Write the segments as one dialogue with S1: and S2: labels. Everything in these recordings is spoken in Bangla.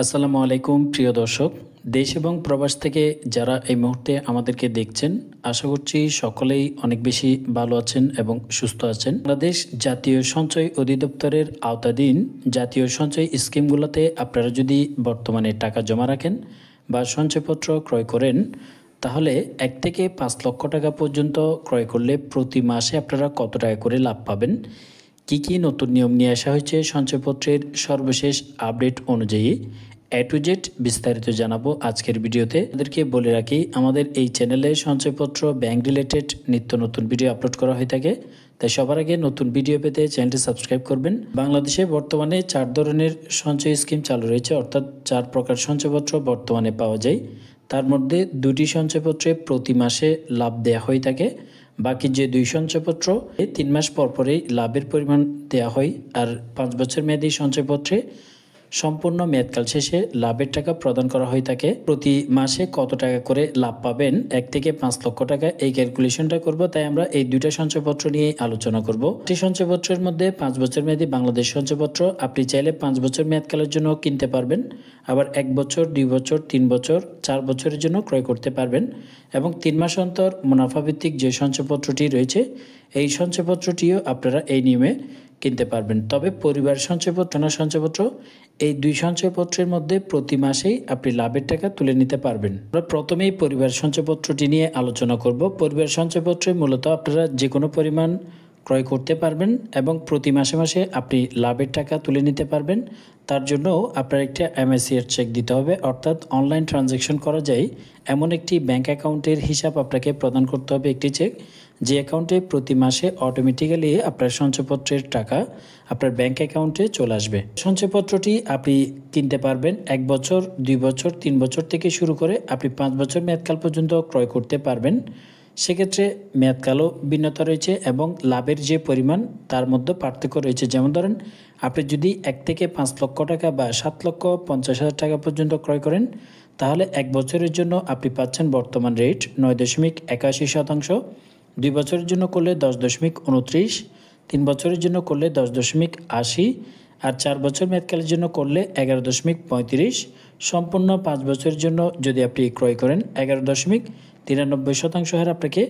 S1: আসসালামু আলাইকুম প্রিয় দর্শক, দেশ এবং প্রবাস থেকে যারা এই মুহূর্তে আমাদেরকে দেখছেন, আশা করছি সকলেই অনেক বেশি ভালো আছেন এবং সুস্থ আছেন। বাংলাদেশ জাতীয় সঞ্চয় অধিদপ্তরের আওতাধীন জাতীয় সঞ্চয় স্কিমগুলোতে আপনারা যদি বর্তমানে টাকা জমা রাখেন বা সঞ্চয়পত্র ক্রয় করেন, তাহলে 1 থেকে 5 লক্ষ টাকা পর্যন্ত ক্রয় করলে প্রতি মাসে আপনারা কত টাকা করে লাভ পাবেন, কি কি নতুন নিয়ম নিয়ে আসা হয়েছে সঞ্চয়পত্রের সর্বশেষ আপডেট অনুযায়ী A to Z বিস্তারিত জানাবো আজকের ভিডিওতে। আপনাদেরকে বলে রাখি, আমাদের এই চ্যানেলে সঞ্চয়পত্র ব্যাংক রিলেটেড নিত্য নতুন ভিডিও আপলোড করা হয়ে থাকে, তাই সবার আগে নতুন ভিডিও পেতে চ্যানেলটি সাবস্ক্রাইব করবেন। বাংলাদেশে বর্তমানে 4 ধরনের সঞ্চয় স্কিম চালু রয়েছে, অর্থাৎ 4 প্রকার সঞ্চয়পত্র বর্তমানে পাওয়া যায়। তার মধ্যে 2টি সঞ্চয়পত্রে প্রতি মাসে লাভ দেওয়া হয়ে থাকে, বাকি যে 2 সঞ্চয়পত্র 3 মাস পর পরেই লাভের পরিমাণ দেওয়া হয়। আর 5 বছর মেয়াদী সঞ্চয়পত্রে সম্পূর্ণ মেয়াদকাল শেষে লাভের টাকা প্রদান করা হয়ে থাকে। প্রতি মাসে কত টাকা করে লাভ পাবেন, 1 থেকে 5 লক্ষ টাকা, এই ক্যালকুলেশনটা করব। তাই আমরা এই 2টা সঞ্চয়পত্র নিয়ে আলোচনা করব। এই সঞ্চয়পত্রের মধ্যে 5 বছর মেয়াদী বাংলাদেশ সঞ্চয়পত্র আপনি চাইলে 5 বছর মেয়াদকালের জন্য কিনতে পারবেন, আবার 1 বছর, 2 বছর, 3 বছর, 4 বছরের জন্য ক্রয় করতে পারবেন। এবং 3 মাস অন্তর মুনাফাভিত্তিক যে সঞ্চয়পত্রটি রয়েছে, এই সঞ্চয়পত্রটিও আপনারা এই নিয়মে কিনতে পারবেন। তবে পরিবার সঞ্চয়পত্র এই 2 সঞ্চয়পত্রের মধ্যে প্রতি মাসেই আপনি লাভের টাকা তুলে নিতে পারবেন। আমরা প্রথমেই পরিবার সঞ্চয়পত্রটি নিয়ে আলোচনা করব। পরিবার সঞ্চয়পত্রে মূলত আপনারা যে কোনো পরিমাণ ক্রয় করতে পারবেন এবং প্রতি মাসে মাসে আপনি লাভের টাকা তুলে নিতে পারবেন। তার জন্য আপনার একটা MICR চেক দিতে হবে, অর্থাৎ অনলাইন ট্রানজ্যাকশন করা যায় এমন একটি ব্যাংক অ্যাকাউন্টের হিসাব আপনাকে প্রদান করতে হবে, একটি চেক, যে অ্যাকাউন্টে প্রতি মাসে অটোমেটিক্যালি আপনার সঞ্চয়পত্রের টাকা আপনার ব্যাংক অ্যাকাউন্টে চলে আসবে। সঞ্চয়পত্রটি আপনি কিনতে পারবেন 1 বছর, 2 বছর, 3 বছর থেকে শুরু করে আপনি 5 বছর মেয়াদকাল পর্যন্ত ক্রয় করতে পারবেন। সেক্ষেত্রে মেয়াদকালও ভিন্নতা রয়েছে এবং লাভের যে পরিমাণ তার মধ্যে পার্থক্য রয়েছে। যেমন ধরেন, আপনি যদি 1 থেকে 5 লক্ষ টাকা বা 7,50,000 টাকা পর্যন্ত ক্রয় করেন, তাহলে 1 বছরের জন্য আপনি পাচ্ছেন বর্তমান রেট 9.81%, 2 বছরের জন্য করলে 10.29, 3 বছরের জন্য করলে 10.80, আর 4 বছর মেয়াদকালের জন্য করলে 11.35, সম্পূর্ণ 5 বছরের জন্য যদি আপনি ক্রয় করেন 11.93% হারে আপনাকে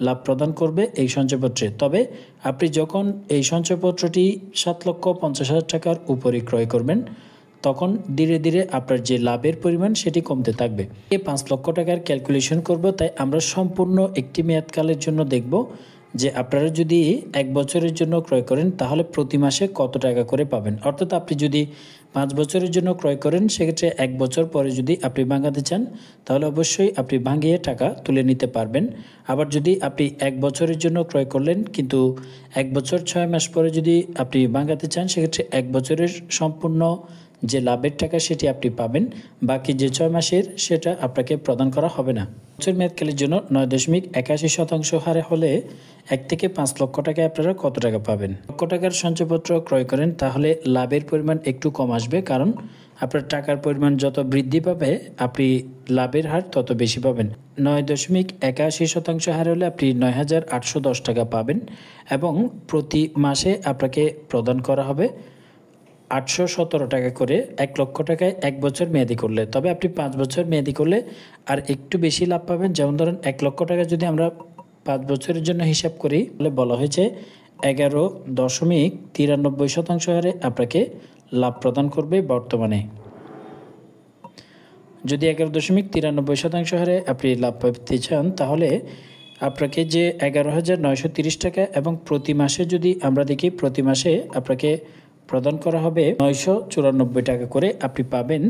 S1: লাভ প্রদান করবে এই সঞ্চয়পত্রে। তবে আপনি যখন এই সঞ্চয়পত্রটি 7,50,000 টাকার উপরে ক্রয় করবেন, তখন ধীরে ধীরে আপনার যে লাভের পরিমাণ সেটি কমতে থাকবে। 5 লক্ষ টাকার ক্যালকুলেশন করব, তাই আমরা সম্পূর্ণ একটি মেয়াদকালের জন্য দেখব যে আপনারা যদি 1 বছরের জন্য ক্রয় করেন তাহলে প্রতি মাসে কত টাকা করে পাবেন। অর্থাৎ আপনি যদি 5 বছরের জন্য ক্রয় করেন, সেক্ষেত্রে 1 বছর পরে যদি আপনি ভাঙাতে চান, তাহলে অবশ্যই আপনি ভাঙিয়ে টাকা তুলে নিতে পারবেন। আবার যদি আপনি 1 বছরের জন্য ক্রয় করলেন, কিন্তু 1 বছর 6 মাস পরে যদি আপনি ভাঙাতে চান, সেক্ষেত্রে 1 বছরের সম্পূর্ণ যে লাভের টাকা সেটি আপনি পাবেন, বাকি যে 6 মাসের সেটা আপনাকে প্রদান করা হবে না। বছর মেয়াদকালের জন্য 9.81% হারে হলে 1 থেকে 5 লক্ষ টাকায় আপনারা কত টাকা পাবেন। লক্ষ টাকার সঞ্চয়পত্র ক্রয় করেন, তাহলে লাভের পরিমাণ একটু কম আসবে, কারণ আপনার টাকার পরিমাণ যত বৃদ্ধি পাবে আপনি লাভের হার তত বেশি পাবেন। 9.81% হারে হলে আপনি 9,810 টাকা পাবেন এবং প্রতি মাসে আপনাকে প্রদান করা হবে 817 টাকা করে 1 লক্ষ টাকায় 1 বছর মেয়াদি করলে। তবে আপনি 5 বছর মেয়াদি করলে আর একটু বেশি লাভ পাবেন। যেমন ধরেন, 1 লক্ষ টাকা যদি আমরা 5 বছরের জন্য হিসাব করি, তাহলে বলা হয়েছে 11.93% হারে আপনাকে লাভ প্রদান করবে বর্তমানে। যদি 11.93% হারে আপনি লাভ পেতে চান, তাহলে আপনাকে যে 11,930 টাকা এবং প্রতি মাসে যদি আমরা দেখি, প্রতি মাসে আপনাকে প্রদান করা হবে 994 টাকা করে আপনি পাবেন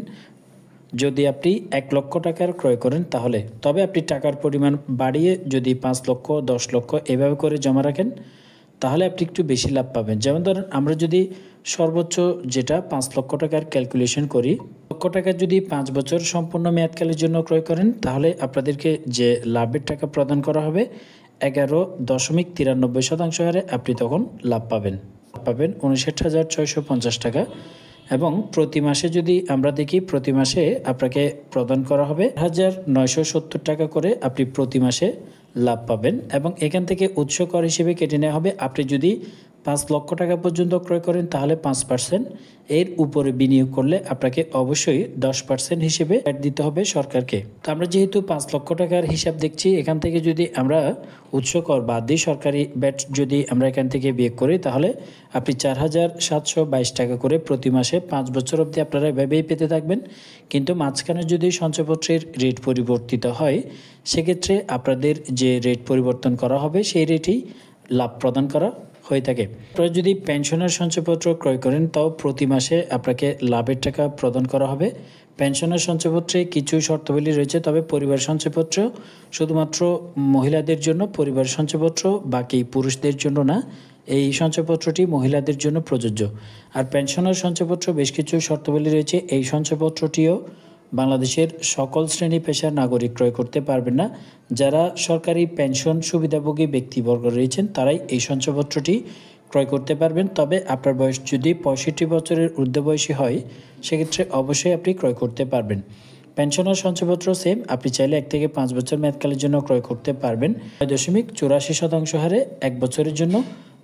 S1: যদি আপনি 1 লক্ষ টাকার ক্রয় করেন তাহলে। তবে আপনি টাকার পরিমাণ বাড়িয়ে যদি 5 লক্ষ, 10 লক্ষ এভাবে করে জমা রাখেন, তাহলে আপনি একটু বেশি লাভ পাবেন। যেমন ধরেন, আমরা যদি সর্বোচ্চ যেটা 5 লক্ষ টাকার ক্যালকুলেশন করি, লক্ষ টাকা যদি 5 বছর সম্পূর্ণ মেয়াদকালের জন্য ক্রয় করেন, তাহলে আপনাদেরকে যে লাভের টাকা প্রদান করা হবে 11.93% হারে আপনি তখন লাভ পাবেন 59,650 টাকা। এবং প্রতি মাসে যদি আমরা দেখি, প্রতি মাসে আপনাকে প্রদান করা হবে 1,970 টাকা করে আপনি প্রতি মাসে লাভ পাবেন। এবং এখান থেকে উৎস কর হিসেবে কেটে নেওয়া হবে আপনি যদি 5 লক্ষ টাকা পর্যন্ত ক্রয় করেন তাহলে 5%, এর উপরে বিনিয়োগ করলে আপনাকে অবশ্যই 10% হিসেবে অ্যাড দিতে হবে সরকারকে। তো আমরা যেহেতু 5 লক্ষ টাকার হিসাব দেখছি, এখান থেকে যদি আমরা উৎস কর বাদ দিই, সরকারি ব্যাট যদি আমরা এখান থেকে বিয়োগ করি, তাহলে আপনি 4,722 টাকা করে প্রতি মাসে 5 বছর অবধি আপনারা এভাবেই পেতে থাকবেন। কিন্তু মাঝখানে যদি সঞ্চয়পত্রের রেট পরিবর্তিত হয়, সেক্ষেত্রে আপনাদের যে রেট পরিবর্তন করা হবে সেই রেটেই লাভ প্রদান করা হয়ে থাকে। আপনারা যদি পেনশনের সঞ্চয়পত্র ক্রয় করেন, তাও প্রতি মাসে আপনাকে লাভের টাকা প্রদান করা হবে। পেনশনের সঞ্চয়পত্রে কিছু শর্তাবলী রয়েছে, তবে পরিবার সঞ্চয়পত্র শুধুমাত্র মহিলাদের জন্য, পরিবার সঞ্চয়পত্র বাকি পুরুষদের জন্য না। এই সঞ্চয়পত্রটি মহিলাদের জন্য প্রযোজ্য। আর পেনশনের সঞ্চয়পত্র বেশ কিছু শর্তাবলী রয়েছে। এই সঞ্চয়পত্রটিও বাংলাদেশের সকল শ্রেণী পেশার নাগরিক ক্রয় করতে পারবেন না। যারা সরকারি পেনশন সুবিধাভোগী ব্যক্তিবর্গ রয়েছেন, তারাই এই সঞ্চয়পত্রটি ক্রয় করতে পারবেন। তবে আপনার বয়স যদি 65 বছরের ঊর্ধ্ববয়সী হয়, সেক্ষেত্রে অবশ্যই আপনি ক্রয় করতে পারবেন। পেনশনের সঞ্চয়পত্র সেম, আপনি চাইলে 1 থেকে 5 বছর মেয়াদকালের জন্য ক্রয় করতে পারবেন 9.84% হারে, 1 বছরের জন্য,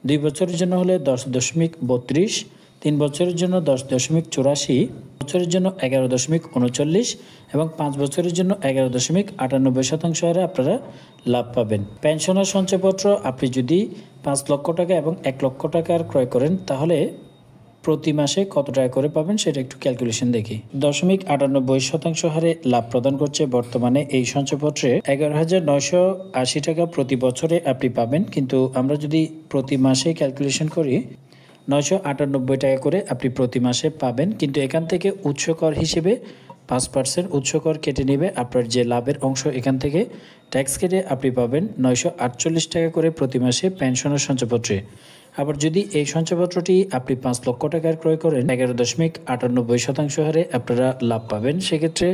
S1: 2 বছরের জন্য হলে 10.32, 3 বছরের জন্য 10.84, বছরের জন্য 11.39 এবং 5 বছরের জন্য 11.98% হারে আপনারা লাভ পাবেন। পেনশনের সঞ্চয়পত্র আপনি যদি 5 লক্ষ টাকা এবং 1 লক্ষ টাকার ক্রয় করেন, তাহলে প্রতি মাসে কত টাকা করে পাবেন সেটা একটু ক্যালকুলেশন দেখি। 0.98% হারে লাভ প্রদান করছে বর্তমানে এই সঞ্চয়পত্রে 11,980 টাকা প্রতি বছরে আপনি পাবেন। কিন্তু আমরা যদি প্রতি মাসে ক্যালকুলেশন করি, 998 টাকা করে আপনি প্রতি মাসে পাবেন। কিন্তু এখান থেকে উৎস কর হিসেবে 5% উৎস কর কেটে নেবে। আপনার যে লাভের অংশ, এখান থেকে ট্যাক্স কেটে আপনি পাবেন 948 টাকা করে প্রতি মাসে পেনশনের সঞ্চয়পত্রে। আবার যদি এই সঞ্চয়পত্রটি আপনি 5 লক্ষ টাকার ক্রয় করেন, 11.98% হারে আপনারা লাভ পাবেন। সেক্ষেত্রে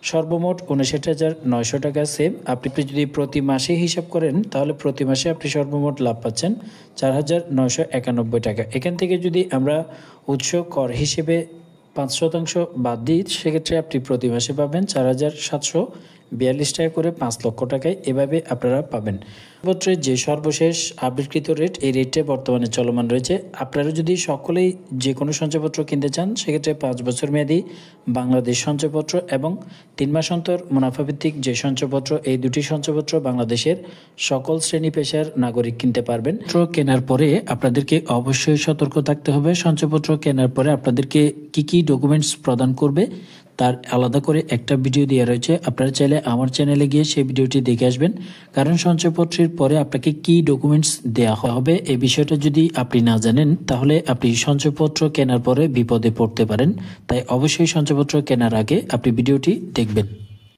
S1: সর্বমোট 59,900 টাকা সেভ। আপনি যদি প্রতি মাসে হিসাব করেন, তাহলে প্রতি মাসে আপনি সর্বমোট লাভ পাচ্ছেন 4,991 টাকা। এখান থেকে যদি আমরা উৎস কর হিসেবে 5% বাদ দিই, সেক্ষেত্রে আপনি প্রতি মাসে পাবেন 4,742 টাকা করে 5 লক্ষ টাকায় এভাবে আপনারা পাবেন। সঞ্চয়পত্রের যে সর্বশেষ আপডেটকৃত রেট, এই রেটে বর্তমানে চলমান রয়েছে। আপনারা যদি সকলেই যে কোনো সঞ্চয়পত্র কিনতে চান, সেক্ষেত্রে 5 বছর মেয়াদী বাংলাদেশ সঞ্চয়পত্র এবং 3 মাস অন্তর মুনাফাভিত্তিক যে সঞ্চয়পত্র, এই দুটি সঞ্চয়পত্র বাংলাদেশের সকল শ্রেণী পেশার নাগরিক কিনতে পারবেন। কেনার পরে আপনাদেরকে অবশ্যই সতর্ক থাকতে হবে। সঞ্চয়পত্র কেনার পরে আপনাদেরকে কি কি ডকুমেন্টস প্রদান করবে তার আলাদা করে একটা ভিডিও দেওয়া রয়েছে। আপনারা চাইলে আমার চ্যানেলে গিয়ে সেই ভিডিওটি দেখে আসবেন। কারণ সঞ্চয়পত্রের পরে আপনাকে কি ডকুমেন্টস দেওয়া হবে, এই বিষয়টা যদি আপনি না জানেন, তাহলে আপনি সঞ্চয়পত্র কেনার পরে বিপদে পড়তে পারেন। তাই অবশ্যই সঞ্চয়পত্র কেনার আগে আপনি ভিডিওটি দেখবেন।